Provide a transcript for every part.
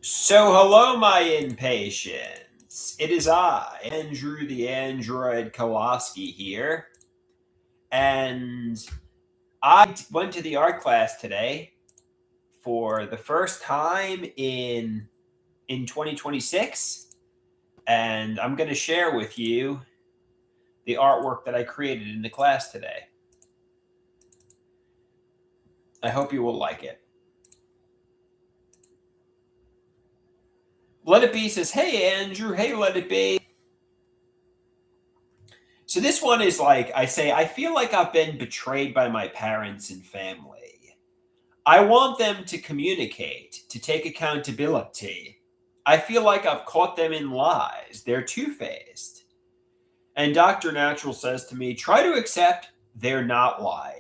So, hello, my impatience. It is I, Andrew the Android Kowalski here, and I went to the art class today for the first time in 2026, and I'm going to share with you the artwork that I created in the class today. I hope you will like it. Let It Be says, "Hey Andrew, hey Let It Be." So this one is like I say, I feel like I've been betrayed by my parents and family. I want them to communicate, to take accountability. I feel like I've caught them in lies. They're two faced. And Dr. Natural says to me, try to accept they're not lying.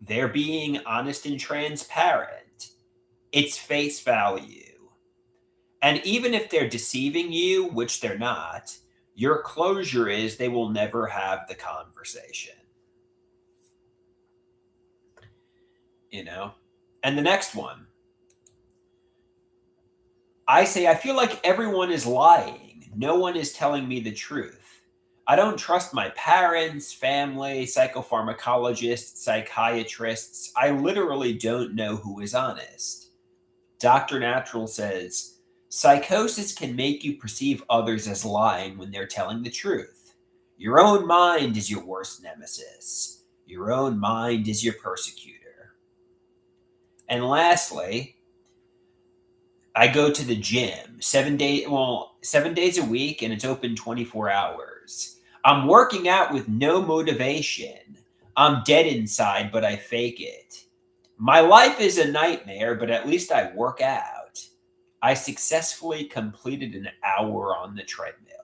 They're being honest and transparent. It's face value. And even if they're deceiving you, which they're not, your closure is they will never have the conversation. You know? And the next one, I say, I feel like everyone is lying. No one is telling me the truth. I don't trust my parents, family, psychopharmacologists, psychiatrists. I literally don't know who is honest. Dr. Natural says, psychosis can make you perceive others as lying when they're telling the truth. Your own mind is your worst nemesis. Your own mind is your persecutor. And lastly, I go to the gym 7 days a week, and it's open 24 hours. I'm working out with no motivation. I'm dead inside, but I fake it. My life is a nightmare, but at least I work out. I successfully completed an hour on the treadmill.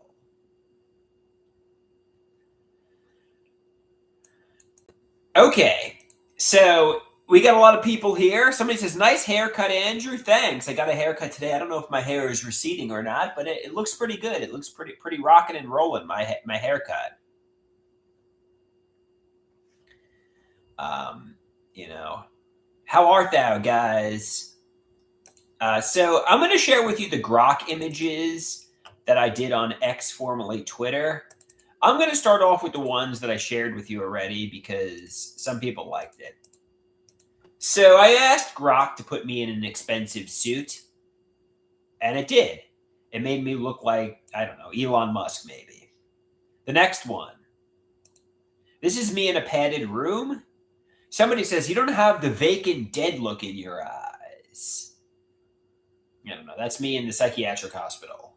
Okay, so we got a lot of people here. Somebody says, nice haircut, Andrew. Thanks. I got a haircut today. I don't know if my hair is receding or not, but it looks pretty good. It looks pretty rocking and rolling, my haircut. Um, you know, how art thou, guys? So I'm going to share with you the Grok images that I did on X, formerly Twitter. I'm going to start off with the ones that I shared with you already because some people liked it. So I asked Grok to put me in an expensive suit, and it did. It made me look like, I don't know, Elon Musk maybe. The next one. This is me in a padded room. Somebody says, you don't have the vacant dead look in your eyes. I don't know. That's me in the psychiatric hospital.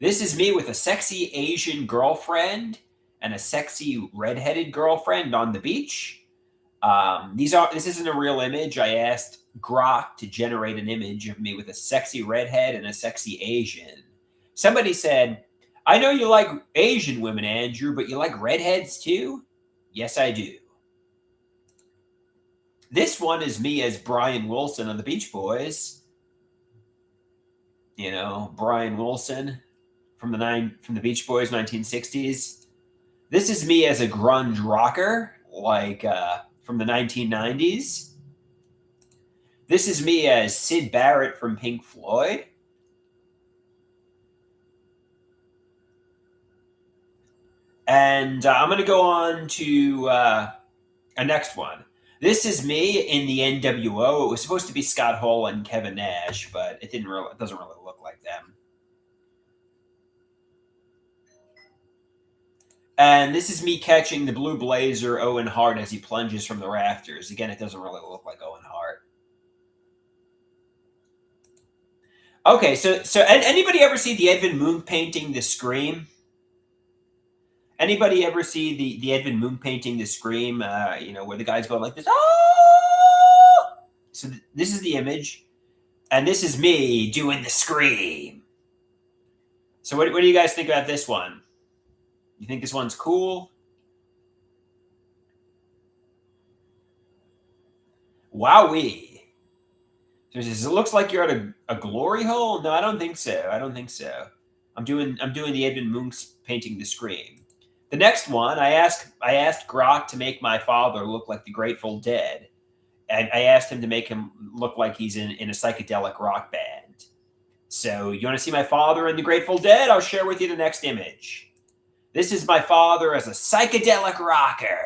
This is me with a sexy Asian girlfriend and a sexy redheaded girlfriend on the beach. This isn't a real image. I asked Grok to generate an image of me with a sexy redhead and a sexy Asian. Somebody said, I know you like Asian women, Andrew, but you like redheads too? Yes, I do. This one is me as Brian Wilson on the Beach Boys. You know, Brian Wilson from the Beach Boys 1960s. This is me as a grunge rocker, like from the 1990s. This is me as Syd Barrett from Pink Floyd. And I'm going to go on to a next one. This is me in the NWO. It was supposed to be Scott Hall and Kevin Nash, but it doesn't really look like them. And this is me catching the blue blazer Owen Hart as he plunges from the rafters. Again, it doesn't really look like Owen Hart. Okay, so anybody ever see the Edvin Munch painting The Scream? Anybody ever see the Edvin Munch painting The Scream? Where the guy's going like this. Oh! So this is the image, and this is me doing the scream. So what do you guys think about this one? You think this one's cool? Wowee. It looks like you're at a glory hole. No, I don't think so. I'm doing the Edvin Munch painting The Scream. The next one, I asked Grok to make my father look like the Grateful Dead. And I asked him to make him look like he's in a psychedelic rock band. So you want to see my father in the Grateful Dead? I'll share with you the next image. This is my father as a psychedelic rocker.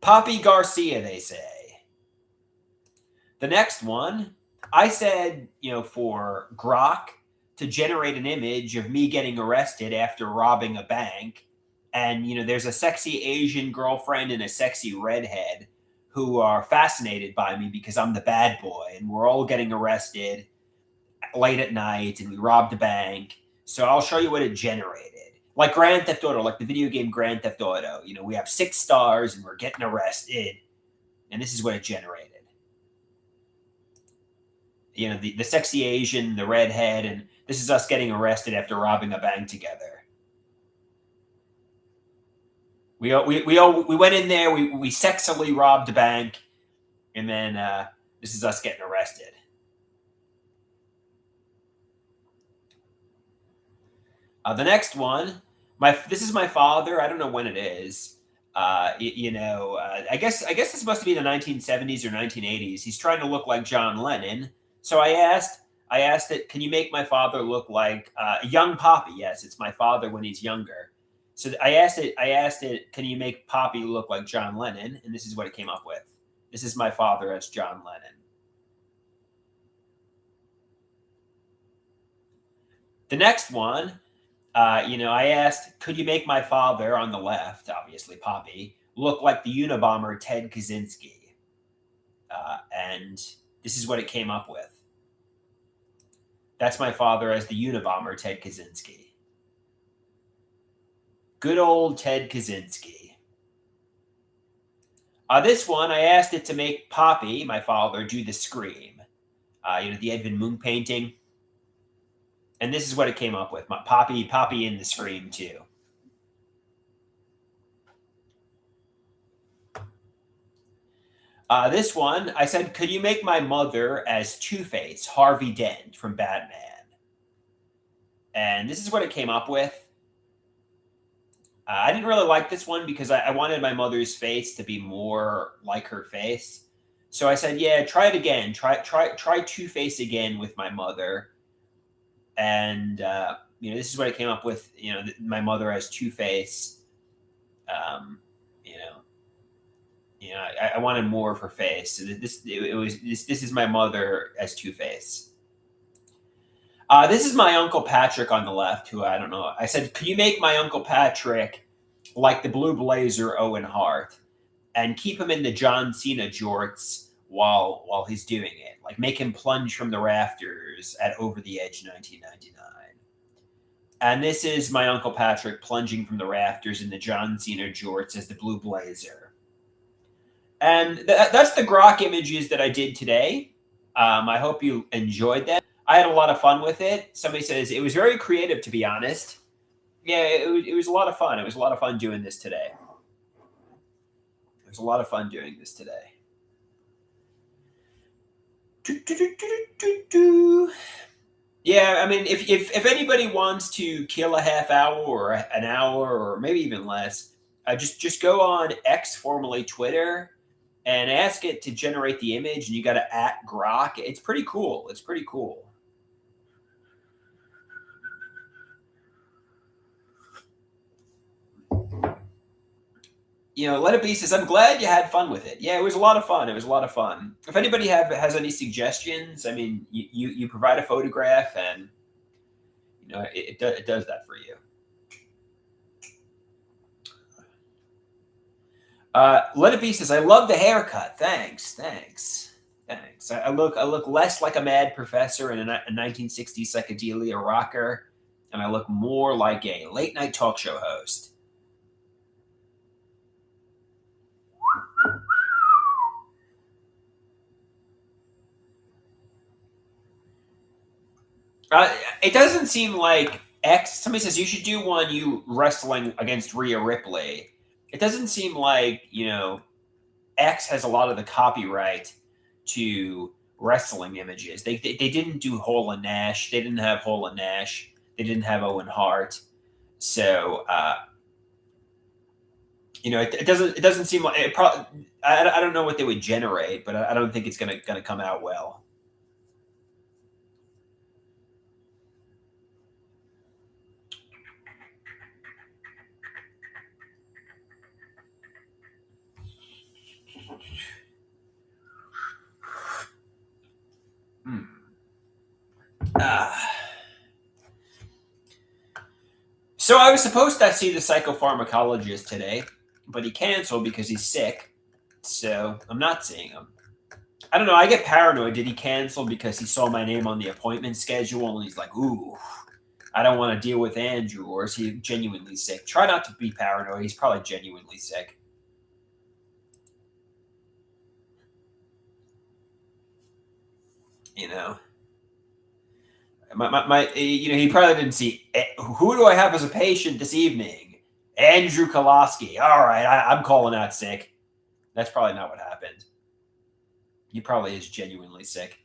Poppy Garcia, they say. The next one, I said, for Grok to generate an image of me getting arrested after robbing a bank. And, there's a sexy Asian girlfriend and a sexy redhead who are fascinated by me because I'm the bad boy and we're all getting arrested late at night and we robbed a bank. So I'll show you what it generated. Like Grand Theft Auto, like the video game Grand Theft Auto. We have 6 stars and we're getting arrested. And this is what it generated. The sexy Asian, the redhead, and this is us getting arrested after robbing a bank together. We went in there, we sexily robbed a bank, and then this is us getting arrested. The next one, this is my father. I don't know when it is. I guess it's supposed to be the 1970s or 1980s. He's trying to look like John Lennon. So I asked it, can you make my father look like a young Poppy? Yes, it's my father when he's younger. So I asked it, can you make Poppy look like John Lennon? And this is what it came up with. This is my father as John Lennon. The next one, I asked, could you make my father on the left, obviously Poppy, look like the Unabomber Ted Kaczynski? And this is what it came up with. That's my father as the Unabomber Ted Kaczynski. Good old Ted Kaczynski. This one, I asked it to make Poppy, my father, do the scream. The Edvin Munch painting. And this is what it came up with. Poppy in the scream too. This one, I said, could you make my mother as Two-Face, Harvey Dent from Batman? And this is what it came up with. I didn't really like this one because I wanted my mother's face to be more like her face. So I said, yeah, try it again. Try Two-Face again with my mother. And, this is what I came up with, my mother as Two-Face. I wanted more of her face. So this is my mother as Two-Face. This is my Uncle Patrick on the left, who I don't know. I said, could you make my Uncle Patrick like the Blue Blazer Owen Hart and keep him in the John Cena jorts while he's doing it? Like make him plunge from the rafters at Over the Edge 1999. And this is my Uncle Patrick plunging from the rafters in the John Cena jorts as the Blue Blazer. And that's the Grok images that I did today. I hope you enjoyed them. I had a lot of fun with it. Somebody says it was very creative, to be honest. Yeah, it was a lot of fun. It was a lot of fun doing this today. It was a lot of fun doing this today. Yeah, I mean, if anybody wants to kill a half hour or an hour or maybe even less, just go on X, formerly Twitter, and ask it to generate the image, and you got to @Grok. It's pretty cool. It's pretty cool. Let It Be says, I'm glad you had fun with it. Yeah, it was a lot of fun. It was a lot of fun. If anybody has any suggestions, I mean, you provide a photograph, and it does that for you. Let It Be says, I love the haircut. Thanks. I look less like a mad professor in a 1960s psychedelia rocker, and I look more like a late night talk show host. It doesn't seem like X. Somebody says you should do one you wrestling against Rhea Ripley. It doesn't seem like X has a lot of the copyright to wrestling images. They didn't do Hole and Nash. They didn't have Hole and Nash. They didn't have Owen Hart. So It doesn't seem like it. Probably, I don't know what they would generate, but I don't think it's gonna come out well. Hmm. So I was supposed to see the psychopharmacologist today, but he canceled because he's sick. So I'm not seeing him. I don't know. I get paranoid. Did he cancel because he saw my name on the appointment schedule and he's like, "Ooh, I don't want to deal with Andrew," or is he genuinely sick? Try not to be paranoid. He's probably genuinely sick. You know, he probably didn't see. Who do I have as a patient this evening? Andrew Koloski. All right, I'm calling out sick. That's probably not what happened. He probably is genuinely sick.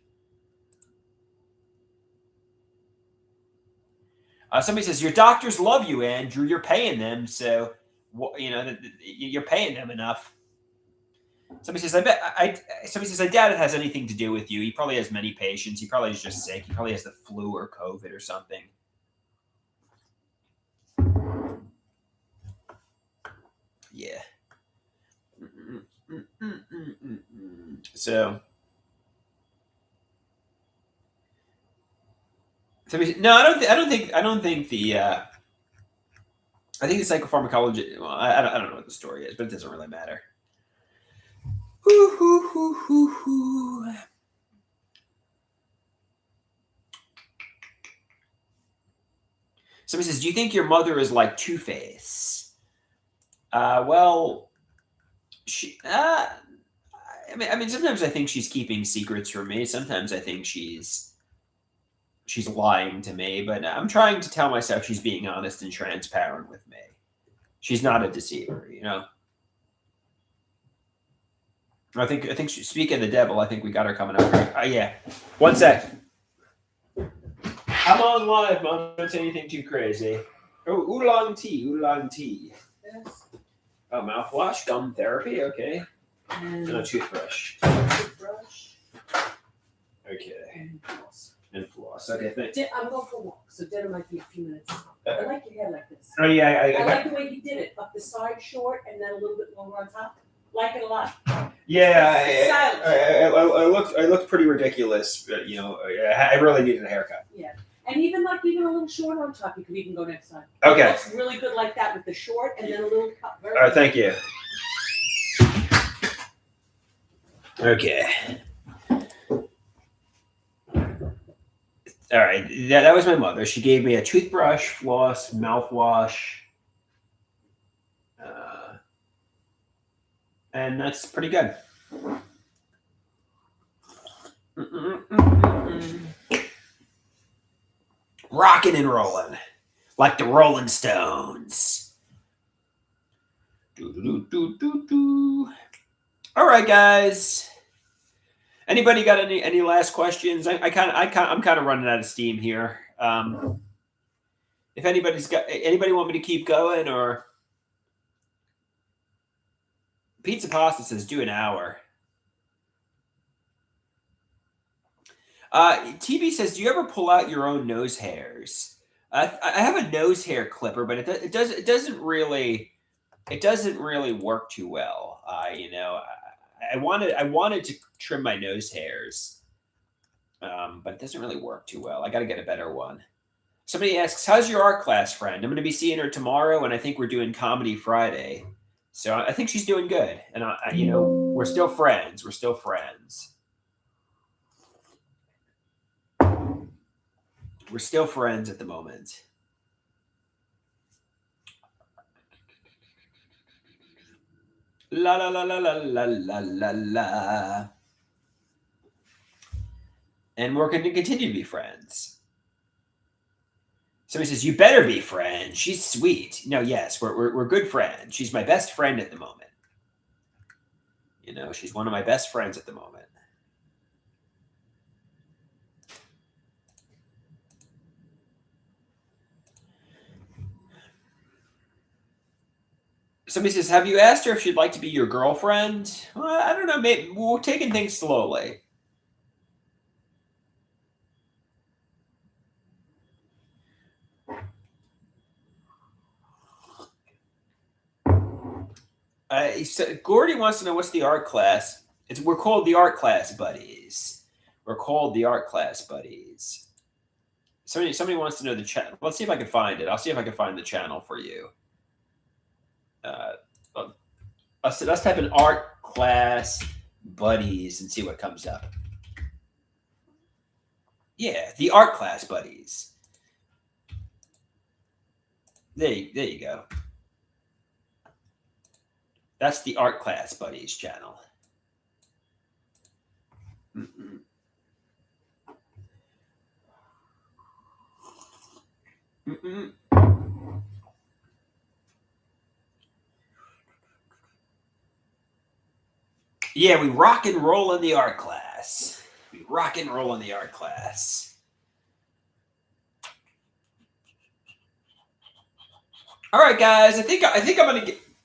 Somebody says your doctors love you, Andrew. You're paying them, so you're paying them enough. Somebody says, Somebody says, I doubt it has anything to do with you. He probably has many patients. He probably is just sick. He probably has the flu or COVID or something. Yeah. So, no, I don't think the. I think the psychopharmacologist. Well, I don't know what the story is, but it doesn't really matter. Somebody says, "Do you think your mother is like Two-Face?" Well, she. I mean, sometimes I think she's keeping secrets from me. Sometimes I think she's lying to me. But I'm trying to tell myself she's being honest and transparent with me. She's not a deceiver, you know. I think speaking of the devil, I think we got her coming up. Yeah, 1 sec. I'm on live, Mom. Don't say anything too crazy. Oh, oolong tea. Yes. Oh, mouthwash, gum therapy. Okay. And a toothbrush. Okay. And floss. Okay, thanks. I'm going for a walk, so dinner might be a few minutes. I like your hair like this. Oh yeah, I like the way he did it. Up the side short and then a little bit longer on top. Like it a lot. Yeah, I looked pretty ridiculous. But, I really needed a haircut. Yeah, and even a little short on top, you could even go next time. Okay. It looks really good like that with the short and then a little cut. All right, thank you. Okay. All right, that was my mother. She gave me a toothbrush, floss, mouthwash, and that's pretty good. Rocking and rolling, like the Rolling Stones. All right, guys. Anybody got any last questions? I'm kind of running out of steam here. If anybody want me to keep going, or Pizza Pasta says do an hour. TB says, do you ever pull out your own nose hairs? I have a nose hair clipper, but it doesn't really work too well. I wanted to trim my nose hairs, but it doesn't really work too well. I got to get a better one. Somebody asks, how's your art class friend? I'm going to be seeing her tomorrow, and I think we're doing Comedy Friday. So I think she's doing good. And, we're still friends. We're still friends. We're still friends at the moment. La la la la la la la la la. And we're going to continue to be friends. Somebody says, you better be friends. She's sweet. No, yes, we're good friends. She's my best friend at the moment. She's one of my best friends at the moment. Somebody says, have you asked her if she'd like to be your girlfriend? Well, I don't know. Maybe we're taking things slowly. So Gordy wants to know what's the art class. We're called the art class buddies. We're called the art class buddies. Somebody wants to know the channel. Let's see if I can find it. I'll see if I can find the channel for you. Let's type in art class buddies and see what comes up. Yeah, the art class buddies. There you go. That's the art class buddies channel. Mm-mm. Mm-mm. Yeah, we rock and roll in the art class. We rock and roll in the art class. All right, guys. I think I'm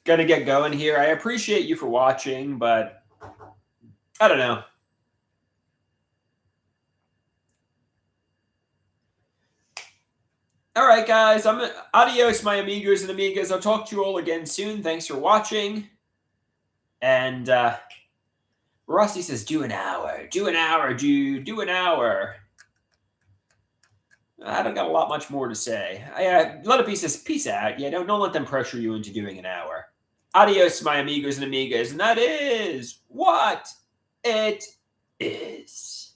gonna get going here. I appreciate you for watching, but I don't know. All right, guys. Adios, my amigos and amigas. I'll talk to you all again soon. Thanks for watching. And Rusty says, do an hour. Do an hour, dude. Do an hour. I don't got a lot much more to say. Letterpiece says, peace out. Yeah, don't let them pressure you into doing an hour. Adios, my amigos and amigas. And that is what it is.